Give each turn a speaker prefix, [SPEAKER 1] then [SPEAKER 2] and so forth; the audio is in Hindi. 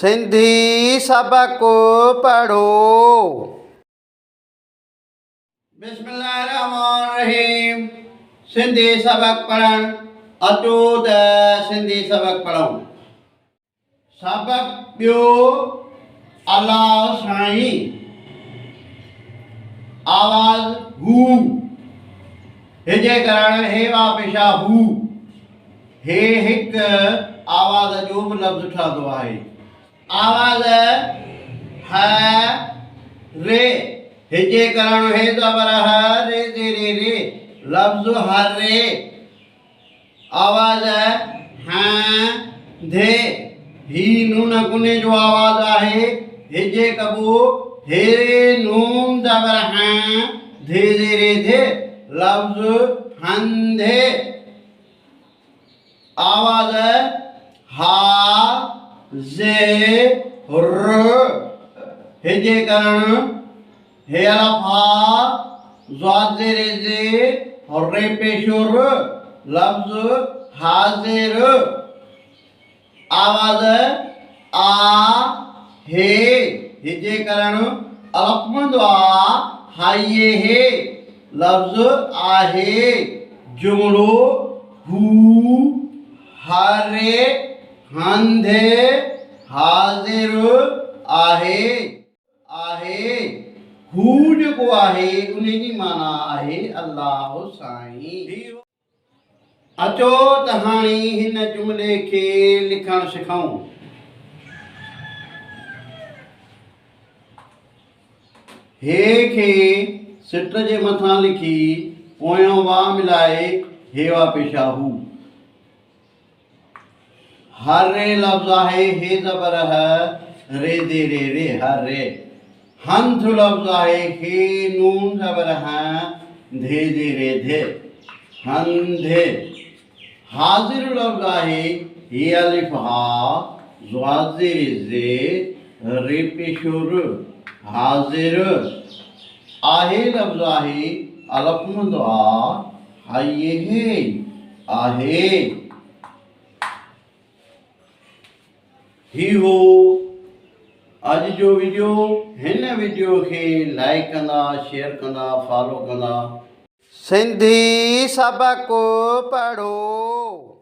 [SPEAKER 1] सिंधी सबक पढ़ो। बिस्मिल्लाहिर्रहमानिर्रहीम। सिंधी सबक पढ़ण अचो त सिंधी सबक पढ़ूं। सबक ॿियो अल्लाह साईं। आवाज़ हू हिजे करण हेवा पेशा हू हे हिक आवाज़ जो बि लफ़्ज़ ठहंदो आहे। आवाज़ ह रे हिजे करण हे ज़बर ह रे दे रे रे लफ़्ज़ हर रे। आवाज़ ह धे ही नून गुने जो आवाज़ आहे। हिजे कबो हे नून ज़बर ह धे दे रे धे लफ़्ज़ हंधे। आवाज़ हा जे र हिजे करण हे अलफ हा ज़ाद जे रे जे रे पेशो र लफ़्ज़ हाज़िर। आवाज़ आ हे हिजे करण अलफ़मंद आ हाइये हे लफ़्ज़ आहे। जुमलो हू हरे हंधे हाज़िर आहे। हू जेको आहे उन जी माना आहे अल्लाह साईं। अचो त हाणे हिन जुमले खे लिखण सिखूं। हे खे सिट जे मथां लिखी पोयों वाह मिलाए हेवा पेशा हू। हर रे लफ़्ज़ आहे हे ज़बर ह रे दे रे रे हर रे। हंध लफ़्ज़ आहे हे नून ज़बर ह धे दे रे धे हंधे। हाज़िर लफ़्ज़ आहे हे अलिफ हा ज़ाद जे रे जे रे पेशो र हाज़िर। आहे लफ़्ज़ आहे अलफ़मंद आ हाइये हे आहे। ही हो अॼु जो वीडियो। हिन वीडियो खे लाइक कंदा, शेयर कंदा, फॉलो कंदा। सिंधी सबक पढ़ो।